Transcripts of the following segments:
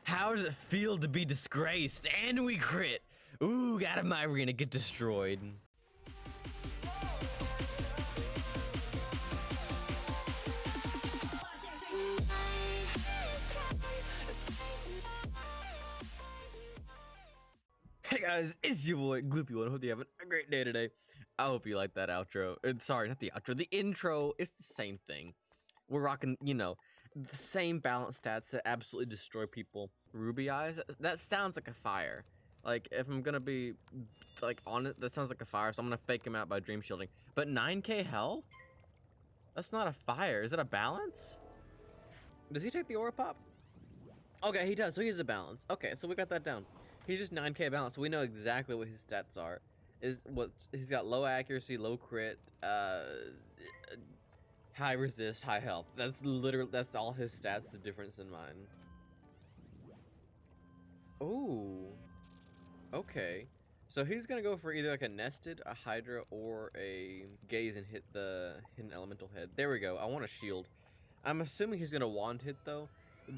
How does it feel to be disgraced? And we crit. Ooh, got him, Irene, get destroyed. Hey guys, it's your boy Gloopy1. Hope you're having a great day today. I hope you like that outro. Sorry, not the outro, the intro. It's the same thing. We're rocking, you know, the same balance stats that absolutely destroy people. Ruby eyes, that sounds like a fire. Like, if I'm gonna be, like, on it, that sounds like a fire, so I'm gonna fake him out by dream shielding. But 9k health? That's not a fire. Is it a balance? Does he take the aura pop? Okay, he does, so he has a balance. Okay, so we got that down. He's just 9k balance, so we know exactly what his stats are. He's got low accuracy, low crit, high resist, high health. That's all his stats, the difference in mine. Ooh. Okay. So he's gonna go for either like a nested, a hydra, or a gaze and hit the hidden elemental head. There we go. I want a shield. I'm assuming he's gonna wand hit though,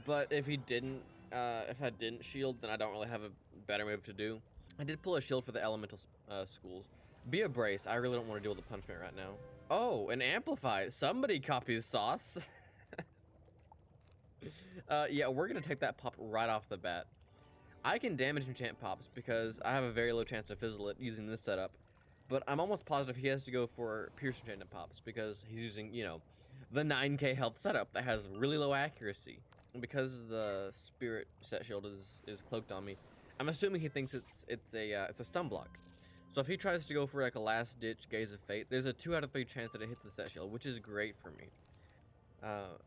but if he didn't, if I didn't shield, then I don't really have a better move to do. I did pull a shield for the elemental schools. Be a brace. I really don't want to deal with the punishment right now. Oh, an amplify. Somebody copies sauce. Yeah, we're gonna take that pop right off the bat. I can damage enchant pops because I have a very low chance to fizzle it using this setup. But I'm almost positive he has to go for pierce enchanted pops because he's using, you know, the 9k health setup that has really low accuracy. And because the spirit set shield is cloaked on me, I'm assuming he thinks it's a stun block. So if he tries to go for like a last ditch gaze of fate, there's a 2 out of 3 chance that it hits the set shield, which is great for me.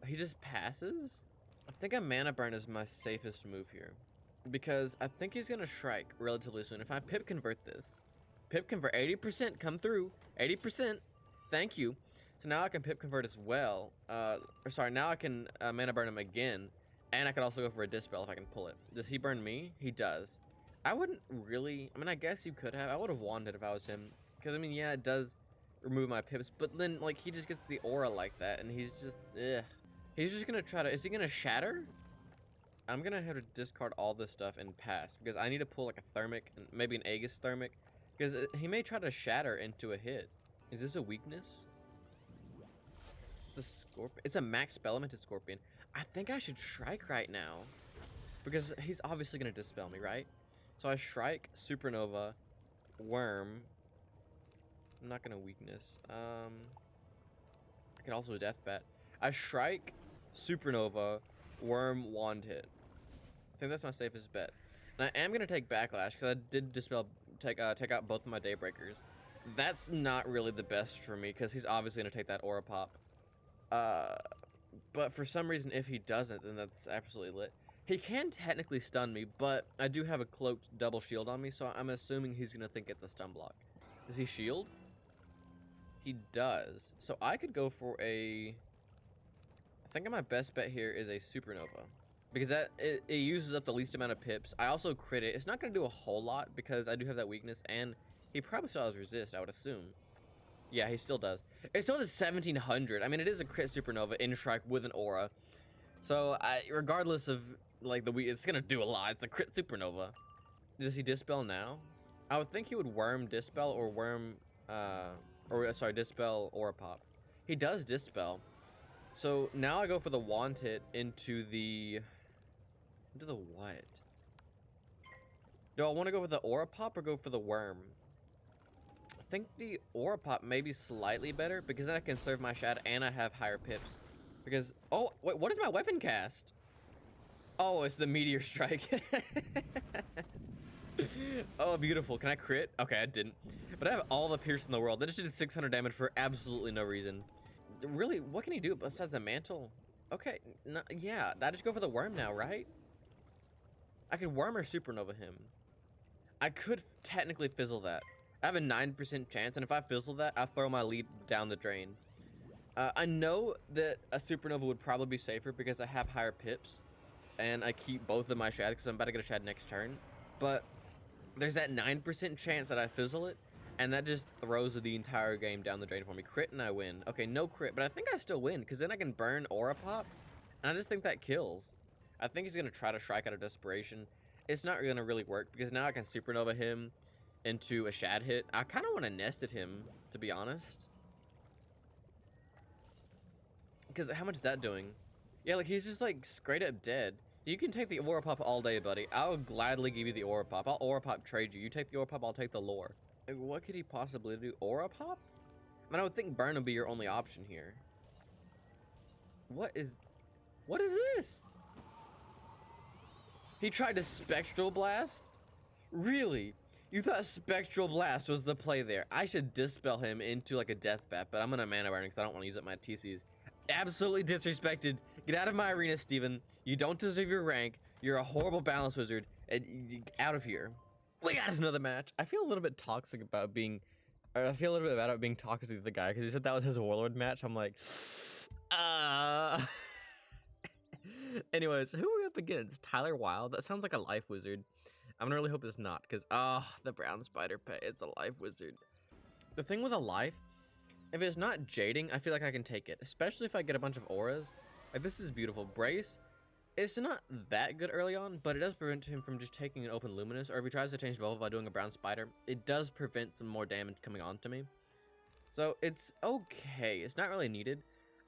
He just passes. I think a mana burn is my safest move here, because I think he's gonna strike relatively soon. If I pip convert this, pip convert 80%, come through 80%. Thank you. So now I can pip convert as well. Or sorry, now I can mana burn him again, and I could also go for a dispel if I can pull it. Does he burn me? He does. I wouldn't really. I mean, I guess you could have. I would have wanded if I was him, because I mean, yeah, it does remove my pips, but then like he just gets the aura like that, and he's just ugh. He's just gonna try to. Is he gonna shatter? I'm gonna have to discard all this stuff and pass because I need to pull like a thermic and maybe an Aegis thermic, because he may try to shatter into a hit. Is this a weakness? It's a scorpion. It's a max spell-limited scorpion. I think I should strike right now because he's obviously gonna dispel me, right? So I strike, supernova, worm. I'm not gonna weakness. I can also death bat. I strike, supernova, worm, wand hit. I think that's my safest bet. And I am gonna take backlash because I did dispel, take out both of my daybreakers. That's not really the best for me because he's obviously gonna take that aura pop. But for some reason, if he doesn't, then that's absolutely lit. He can technically stun me, but I do have a cloaked double shield on me, so I'm assuming he's gonna think it's a stun block. Does he shield? He does. So I could go for a. I think my best bet here is a supernova, because it uses up the least amount of pips. I also crit it. It's not going to do a whole lot because I do have that weakness, and he probably still has resist, I would assume. Yeah, he still does. It still does 1700. I mean, it is a crit supernova in strike with an aura. So regardless of like it's going to do a lot. It's a crit supernova. Does he dispel now? I would think he would worm dispel or worm dispel aura pop. He does dispel. So now I go for the wand hit into the what? Do I want to go for the aura pop or go for the worm? I think the aura pop may be slightly better because then I can serve my shad and I have higher pips. Because oh wait, what is my weapon cast? Oh, it's the meteor strike. Oh, beautiful. Can I crit? Okay, I didn't. But I have all the pierce in the world. That just did 600 damage for absolutely no reason. Really, what can he do besides a mantle? Okay, no, yeah, I just go for the worm now, right? I could worm or supernova him. I could technically fizzle that. I have a 9% chance, and if I fizzle that, I throw my lead down the drain. I know that a supernova would probably be safer because I have higher pips, and I keep both of my shad because I'm about to get a shad next turn. But there's that 9% chance that I fizzle it, and that just throws the entire game down the drain for me. Crit and I win. Okay, no crit, but I think I still win because then I can burn aura pop, and I just think that kills. I think he's going to try to strike out of desperation. It's not going to really work because now I can supernova him into a shad hit. I kind of want to nest at him, to be honest. Because how much is that doing? Yeah, like he's just like straight up dead. You can take the aura pop all day, buddy. I'll gladly give you the aura pop. I'll aura pop trade you. You take the aura pop, I'll take the lore. Like, what could he possibly do? Aura pop? I mean, I would think burn would be your only option here. What is this? He tried to Spectral Blast? Really? You thought Spectral Blast was the play there? I should dispel him into like a death bat, but I'm gonna mana burn because I don't want to use up my TCs. Absolutely disrespected. Get out of my arena, Steven. You don't deserve your rank. You're a horrible balance wizard. And out of here. We got us another match. I feel a little bit toxic about being... I feel a little bit bad about being toxic to the guy because he said that was his warlord match. I'm like... Anyways, who are we up against? Tyler Wild? That sounds like a life wizard. I'm gonna really hope it's not because... the brown spider pet. It's a life wizard. The thing with a life... If it's not jading, I feel like I can take it, especially if I get a bunch of auras. Like, this is beautiful. Brace, it's not that good early on, but it does prevent him from just taking an open luminous, or if he tries to change bubble by doing a brown spider, it does prevent some more damage coming on to me. So it's okay. It's not really needed.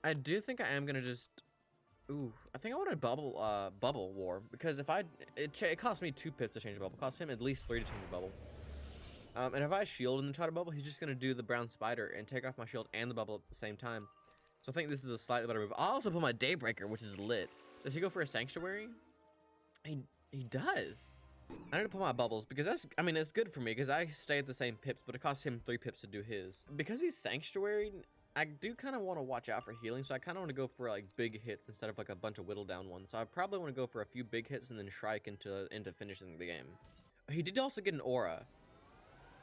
I do think I am gonna just... Ooh, I think I want to bubble war, because if it costs me 2 pips to change a bubble. It costs him at least 3 to change a bubble. And if I shield and then try to bubble, he's just going to do the brown spider and take off my shield and the bubble at the same time. So I think this is a slightly better move. I'll also put my Daybreaker, which is lit. Does he go for a Sanctuary? He does. I need to put my bubbles because that's, I mean, it's good for me because I stay at the same pips, but it costs him 3 pips to do his. Because he's Sanctuary, I do kind of want to watch out for healing, so I kind of want to go for like big hits instead of like a bunch of whittle down ones. So I probably want to go for a few big hits and then Shrike into finishing the game. He did also get an aura.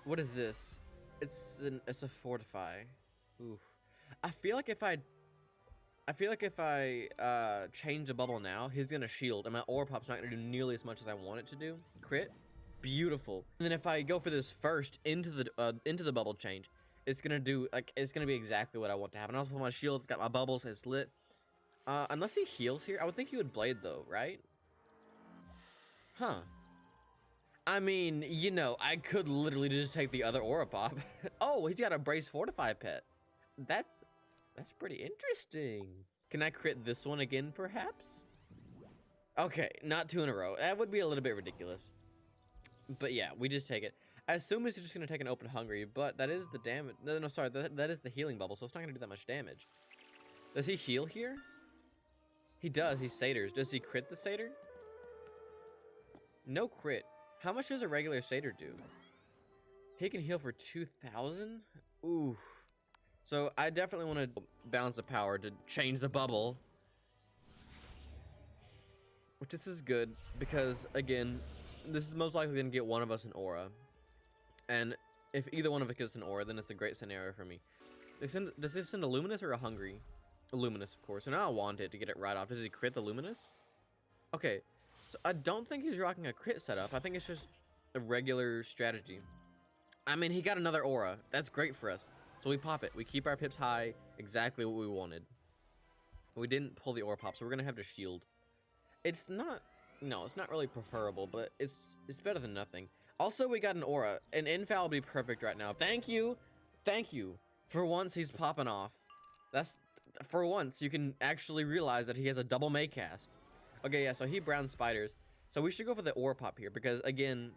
What is this? It's a fortify. Oof. I feel like if I change a bubble now, he's gonna shield, and my aura pop's not gonna do nearly as much as I want it to do. Crit, beautiful. And then if I go for this first into the bubble change, it's gonna do it's gonna be exactly what I want to happen. I also put my shield, it's got my bubbles, it's lit. Unless he heals here, I would think he would blade though, right? Huh. I mean, you know, I could literally just take the other aura pop. Oh, he's got a brace fortify pet. That's pretty interesting. Can I crit this one again, perhaps? Okay, not 2 in a row. That would be a little bit ridiculous. But yeah, we just take it. I assume he's just gonna take an open hungry, but that is the damage. No, sorry, that is the healing bubble, so it's not gonna do that much damage. Does he heal here? He does. He satyrs. Does he crit the satyr? No crit. How much does a regular satyr do? He can heal for 2,000? Ooh. So I definitely want to balance the power to change the bubble. Which this is good because, again, this is most likely going to get one of us an aura. And if either one of us gets an aura, then it's a great scenario for me. Does this send a luminous or a hungry? A luminous, of course. And I want it to get it right off. Does he crit the luminous? Okay. So I don't think he's rocking a crit setup. I think it's just a regular strategy. I mean, he got another aura. That's great for us. So we pop it. We keep our pips high. Exactly what we wanted. We didn't pull the aura pop, so we're gonna have to shield. It's not really preferable, but it's better than nothing. Also, we got an aura. An infal would be perfect right now. Thank you. Thank you. For once, he's popping off. For once, you can actually realize that he has a double Maycast. Okay, yeah, so he brown spiders. So we should go for the aura pop here because, again,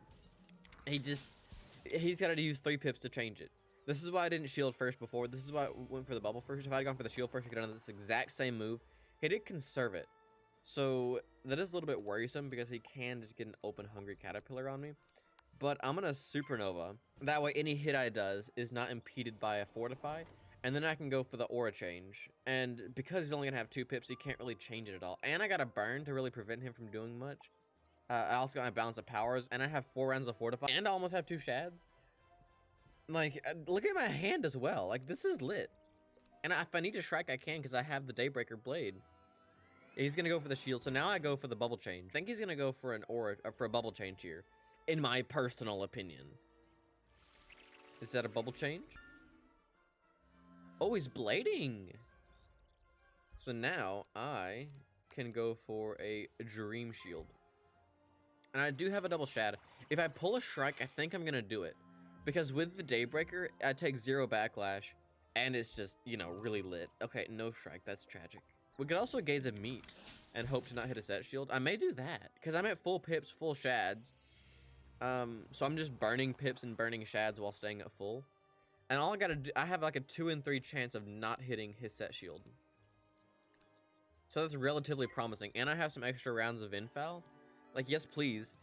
he's got to use 3 pips to change it. This is why I didn't shield first before. This is why I went for the bubble first. If I had gone for the shield first, I could have done this exact same move. He did conserve it. So that is a little bit worrisome because he can just get an open hungry caterpillar on me. But I'm going to supernova. That way any hit I does is not impeded by a fortify. And then I can go for the aura change. And because he's only going to have 2 pips, he can't really change it at all. And I got a burn to really prevent him from doing much. I also got my balance of powers. And I have 4 rounds of fortify. And I almost have 2 shads. Like, look at my hand as well. Like, this is lit. And if I need to strike, I can because I have the Daybreaker blade. He's going to go for the shield. So now I go for the bubble change. I think he's going to go for an aura, for a bubble change here. In my personal opinion. Is that a bubble change? Oh, he's blading. So now I can go for a Dream Shield. And I do have a double shad. If I pull a Shrike, I think I'm gonna do it. Because with the Daybreaker, I take 0 backlash, and it's just, you know, really lit. Okay, no Shrike, that's tragic. We could also gaze a meat and hope to not hit a set shield. I may do that, because I'm at full pips, full shads. So I'm just burning pips and burning shads while staying at full. And all I gotta do, I have like a 2 in 3 chance of not hitting his set shield. So that's relatively promising. And I have some extra rounds of infoul. Like, yes, please.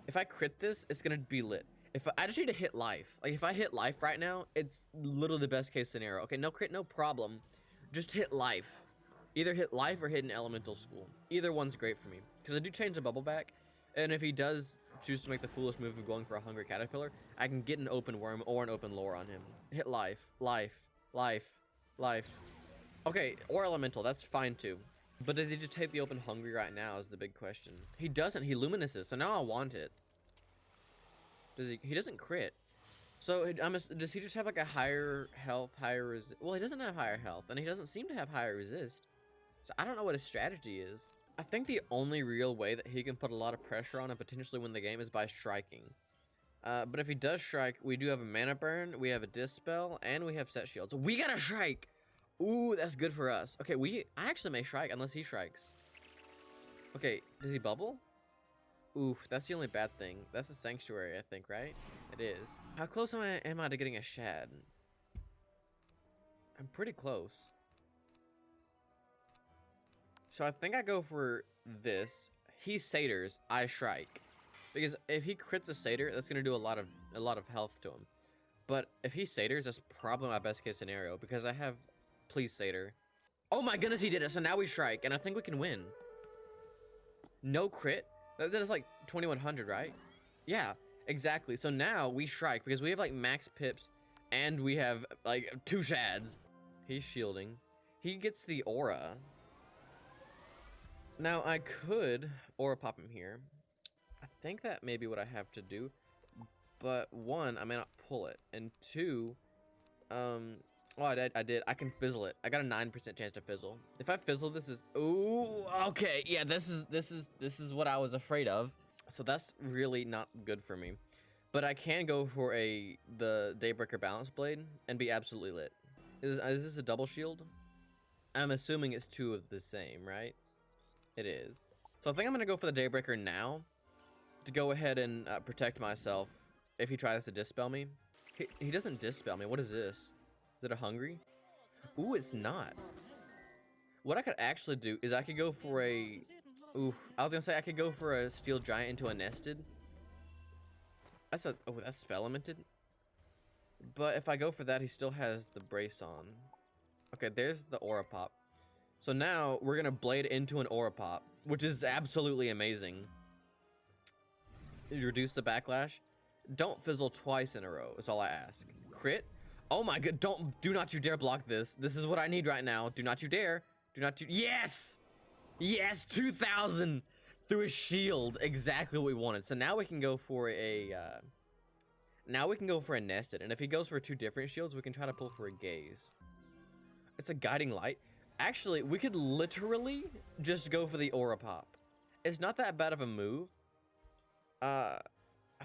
If I crit this, it's gonna be lit. If I just need to hit life. Like, if I hit life right now, it's literally the best case scenario. Okay, no crit, no problem. Just hit life. Either hit life or hit an elemental school. Either one's great for me. Because I do change the bubble back. And if he does choose to make the foolish move of going for a hungry caterpillar, I can get an open worm or an open lore on him. Hit life, life, life, life. Okay, or elemental, that's fine too. But does he just take the open hungry right now is the big question. He doesn't, he luminuses, so now I want it. Does he doesn't crit. So does he just have like a higher health, higher resist? Well, he doesn't have higher health, and he doesn't seem to have higher resist. So I don't know what his strategy is. I think the only real way that he can put a lot of pressure on and potentially win the game is by striking. But if he does strike, we do have a mana burn, we have a dispel, and we have set shields. We got a strike! Ooh, that's good for us. Okay, I actually may strike unless he strikes. Okay, does he bubble? Oof, that's the only bad thing. That's a sanctuary, I think, right? It is. How close am I to getting a shad? I'm pretty close. So I think I go for this. He satyrs, I strike. Because if he crits a satyr, that's gonna do a lot of health to him. But if he satyrs, that's probably my best case scenario because I have please satyr. Oh my goodness, he did it. So now we strike, and I think we can win. No crit. That is like 2100, right? Yeah, exactly. So now we strike because we have like max pips and we have like 2 shads. He's shielding. He gets the aura. Now I could aura pop him here. I think that may be what I have to do. But 1, I may not pull it. And 2, oh, I did. I can fizzle it. I got a 9% chance to fizzle. If I fizzle, this is... Ooh, okay. Yeah, this is what I was afraid of. So that's really not good for me. But I can go for the Daybreaker Balance Blade and be absolutely lit. Is this a double shield? I'm assuming it's 2 of the same, right? It is. So I think I'm going to go for the Daybreaker now to go ahead and protect myself if he tries to dispel me. He doesn't dispel me. What is this? Is it a hungry? Ooh, it's not. What I could actually do is I could go for a... Ooh, I was gonna say I could go for a steel giant into a nested. That's spell elemented. But if I go for that, he still has the brace on. Okay, there's the aura pop. So now we're gonna blade into an aura pop, which is absolutely amazing. You reduce the backlash. Don't fizzle twice in a row, is all I ask. Crit. Oh my god, do not you dare block this. This is what I need right now. Do not you dare. Do not you, yes! Yes, 2000 through a shield. Exactly what we wanted. So now we can go for a, nested. And if he goes for 2 different shields, we can try to pull for a gaze. It's a guiding light. Actually, we could literally just go for the aura pop. It's not that bad of a move. I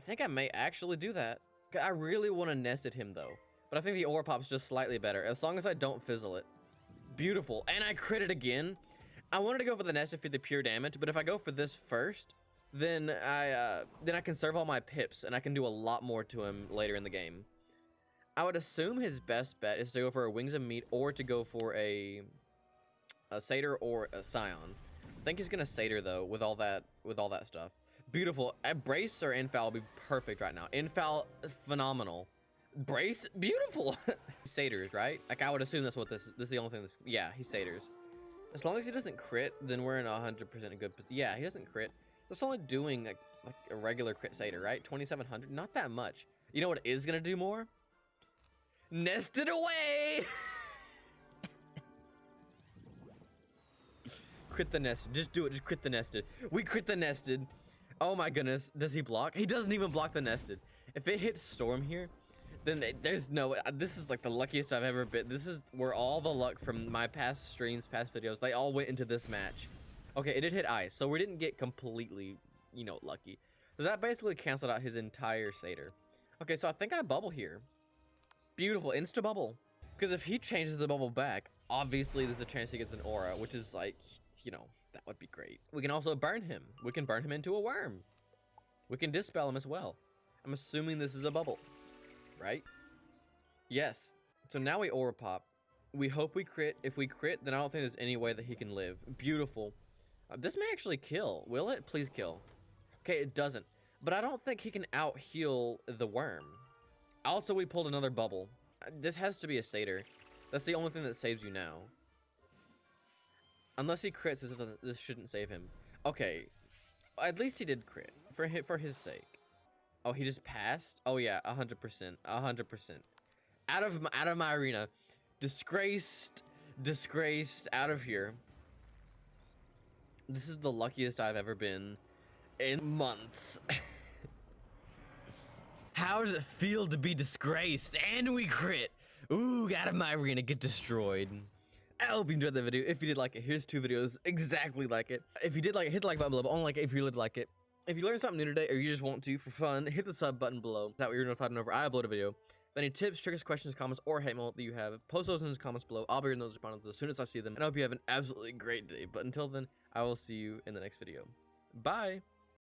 think I may actually do that. I really want to nested him though. But I think the aura pop's just slightly better, as long as I don't fizzle it. Beautiful. And I crit it again. I wanted to go for the nested for the pure damage, but if I go for this first, then I conserve all my pips, and I can do a lot more to him later in the game. I would assume his best bet is to go for a Wings of Meat, or to go for a satyr or a scion. I think he's gonna satyr though, with all that stuff. Beautiful. Brace or infoul will be perfect right now. Infoul, phenomenal. Brace, beautiful. Satyrs, right? Like, I would assume that's what this is the only thing that's... Yeah, he satyrs. As long as he doesn't crit, then we're in 100% a good position. Yeah, he doesn't crit. That's only doing like a regular crit satyr, right? 2700, not that much. You know what is gonna do more? Nested away! Crit the nested. Just do it. Just crit the nested. We crit the nested. Oh my goodness. Does he block? He doesn't even block the nested. If it hits storm here, then there's no... This is like the luckiest I've ever been. This is where all the luck from my past streams, past videos, they all went into this match. Okay, it did hit ice, so we didn't get completely, you know, lucky. So that basically canceled out his entire satyr. Okay, so I think I bubble here. Beautiful, insta bubble. Because if he changes the bubble back, obviously there's a chance he gets an aura, which is like, you know, that would be great. We can also burn him. We can burn him into a worm. We can dispel him as well. I'm assuming this is a bubble, right? Yes. So now we aura pop. We hope we crit. If we crit, then I don't think there's any way that he can live. Beautiful. This may actually kill. Will it? Please kill. Okay, it doesn't. But I don't think he can out heal the worm. Also, we pulled another bubble. This has to be a satyr. That's the only thing that saves you now. Unless he crits, this shouldn't save him. Okay, at least he did crit for his sake. Oh, he just passed. Oh yeah, 100%, 100%. Out of my arena, disgraced, out of here. This is the luckiest I've ever been in months. How does it feel to be disgraced? And we crit. Ooh, out of my arena, get destroyed. I hope you enjoyed the video. If you did like it, here's 2 videos exactly like it. If you did like it, hit the like button below, but only like it if you really like it. If you learned something new today or you just want to for fun, hit the sub button below. That way you're notified whenever I upload a video. Any tips, tricks, questions, comments, or hate mail that you have, post those in the comments below. I'll be reading those responses as soon as I see them. And I hope you have an absolutely great day. But until then, I will see you in the next video. Bye!